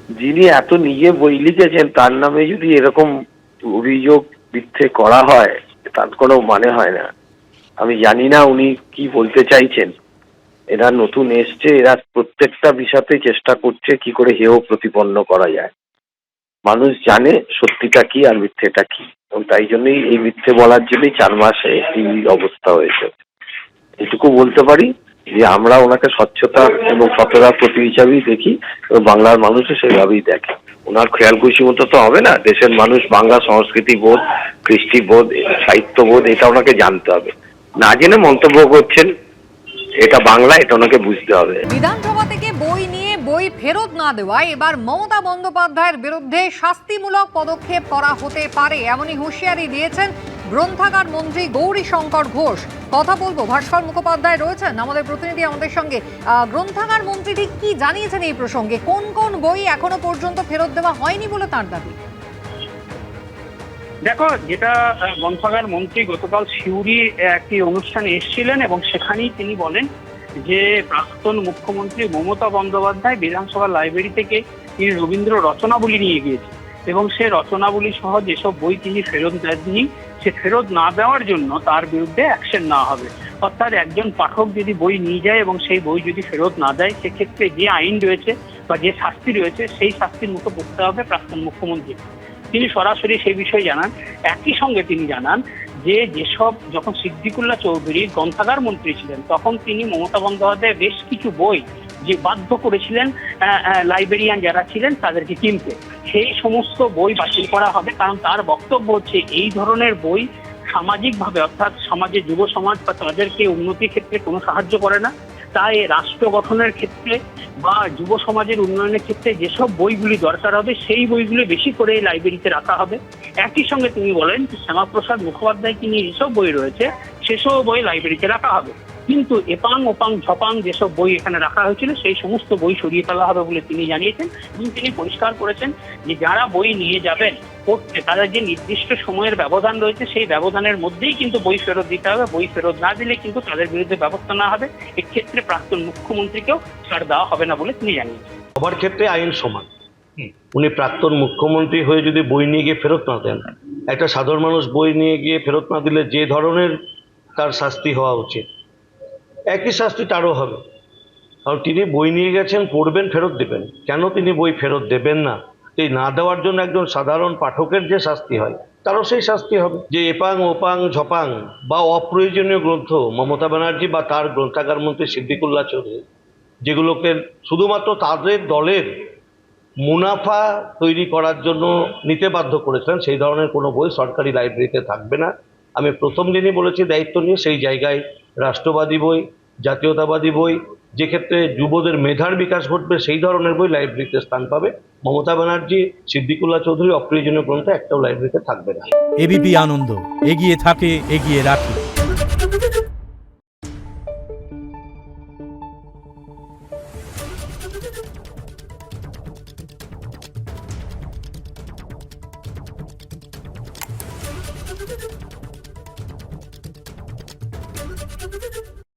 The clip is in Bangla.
যিনি এত নিজে বই লিখেছেন তার নামে যদি এরকম অভিযোগ মিথ্যে করা হয়, তার কোনো মানে হয় না। আমি জানি না উনি কি বলতে চাইছেন। এরা নতুন এসছে, এরা প্রত্যেকটা বিষয়তেই চেষ্টা করছে কি করে হেয় প্রতিপন্ন করা যায়। মানুষ জানে সত্যিটা কি আর মিথ্যেটা কি, এবং তাই জন্যই এই মিথ্যে বলার জন্যই 4 মাসে এই অবস্থা হয়েছে। এটুকু বলতে পারি যে আমরা ওনাকে স্বচ্ছতা এবং সততার প্রতীক হিসাবেই দেখি, এবং বাংলার মানুষও সেভাবেই দেখে। ওনার খেয়াল খুশি মতো তো হবে না। দেশের মানুষ বাংলা সংস্কৃতি বোধ, কৃষ্টি বোধ, সাহিত্য বোধ এটা ওনাকে জানতে হবে। না জেনে মন্তব্য করছেন, এটা বাংলা, এটা ওনাকে বুঝতে হবে। বিধানসভা থেকে বই নিয়ে বই ফেরত না দেওয়ায় এবার মমতা বন্দ্যোপাধ্যায়ের বিরুদ্ধে শাস্তিমূলক পদক্ষেপ করা হতে পারে, এমনই হুঁশিয়ারি দিয়েছেন গ্রন্থাগার মন্ত্রী গৌরীশঙ্কর ঘোষ। কথা বলবো, ভাস্কর মুখোপাধ্যায় রয়েছেন আমাদের প্রতিনিধি আমাদের সঙ্গে। গ্রন্থাগার মন্ত্রী ঠিক কি জানিয়েছেন এই প্রসঙ্গে? কোন কোন বই এখনো পর্যন্ত ফেরত দেওয়া হয়নি বলে তার দাবি? দেখো, যেটা গ্রন্থাগার মন্ত্রী গতকাল সিউড়ি একটি অনুষ্ঠানে এসেছিলেন এবং সেখানেই তিনি বলেন যে প্রাক্তন মুখ্যমন্ত্রী মমতা বন্দ্যোপাধ্যায় বিধানসভা লাইব্রেরি থেকে তিনি রবীন্দ্র রচনাবলী নিয়ে গিয়েছেন এবং সে রচনাবলী সহ যেসব বই তিনি ফেরত দেননি, সে ফেরত না দেওয়ার জন্য তার বিরুদ্ধে অ্যাকশন নেওয়া হবে। অর্থাৎ একজন পাঠক যদি বই নিয়ে যায় এবং সেই বই যদি ফেরত না দেয়, সেক্ষেত্রে যে আইন রয়েছে বা যে শাস্তি রয়েছে সেই শাস্তির মুখে পড়তে হবে প্রাক্তন মুখ্যমন্ত্রী। তিনি সরাসরি সেই বিষয়ে জানান। একই সঙ্গে তিনি জানান যে যেসব যখন সিদ্দিকুল্লাহ চৌধুরী গ্রন্থাগার মন্ত্রী ছিলেন তখন তিনি মমতা বন্দ্যোপাধ্যায় বেশ কিছু বই যে বাধ্য করেছিলেন লাইব্রেরিয়ান যারা ছিলেন তাদেরকে কিনতে, সেই সমস্ত বই বাতিল করা হবে। কারণ তার বক্তব্য হচ্ছে এই ধরনের বই সামাজিকভাবে অর্থাৎ সমাজে যুব সমাজ বা তাদেরকে উন্নতির ক্ষেত্রে কোনো সাহায্য করে না। তাই রাষ্ট্র গঠনের ক্ষেত্রে বা যুব সমাজের উন্নয়নের ক্ষেত্রে যেসব বইগুলি দরকার হবে সেই বইগুলি বেশি করে লাইব্রেরিতে রাখা হবে। একই সঙ্গে তিনি বলেন যে শ্যামাপ্রসাদ মুখোপাধ্যায়কে নিয়ে যেসব বই রয়েছে সেসব বই লাইব্রেরিতে রাখা হবে, কিন্তু এপাং ওপাং ঝপাং যেসব বই এখানে রাখা হয়েছিল সেই সমস্ত বই সরিয়ে ফেলা হবে বলে তিনি জানিয়েছেন। এবং তিনি পরিষ্কার করেছেন যে যারা বই নিয়ে যাবেন পড়তে তাদের যে নির্দিষ্ট সময়ের ব্যবধান রয়েছে সেই ব্যবধানের মধ্যেই কিন্তু বই ফেরত দিতে হবে। বই ফেরত না দিলে কিন্তু তাদের বিরুদ্ধে ব্যবস্থা নেওয়া হবে। এক্ষেত্রে প্রাক্তন মুখ্যমন্ত্রীকেও ছাড় দেওয়া হবে না বলে তিনি জানিয়েছেন। সবার ক্ষেত্রে আইন সমান। উনি প্রাক্তন মুখ্যমন্ত্রী হয়ে যদি বই নিয়ে গিয়ে ফেরত না দেন, একটা সাধারণ মানুষ বই নিয়ে গিয়ে ফেরত না দিলে যে ধরনের তার শাস্তি হওয়া উচিত একই শাস্তি তারও হবে। কারণ তিনি বই নিয়ে গেছেন, পড়বেন, ফেরত দেবেন। কেন তিনি বই ফেরত দেবেন না? এই না দেওয়ার জন্য একজন সাধারণ পাঠকের যে শাস্তি হয় তারও সেই শাস্তি হবে। যে এপাং ওপাং ঝপাং বা অপ্রয়োজনীয় গ্রন্থ মমতা ব্যানার্জি বা তার গ্রন্থাগার মন্ত্রী সিদ্দিকুল্লাহ চৌধুরী যেগুলোকে শুধুমাত্র তাদের দলের মুনাফা তৈরি করার জন্য নিতে বাধ্য করেছেন, সেই ধরনের কোনো বই সরকারি লাইব্রেরিতে থাকবে না। আমি প্রথম দিনই বলেছি দায়িত্ব নিয়ে সেই জায়গায় রাষ্ট্রবাদী বই, জাতীয়তাবাদী বই, যে ক্ষেত্রে যুবদের মেধার বিকাশ ঘটবে সেই ধরনের বই লাইব্রেরিতে স্থান পাবে। মমতা ব্যানার্জি, সিদ্দিকুল্লাহ চৌধুরী অপ্রয়োজনীয় গ্রন্থ একটাও লাইব্রেরিতে থাকবে না। এবিপি আনন্দ, এগিয়ে থাকে, এগিয়ে রাখে।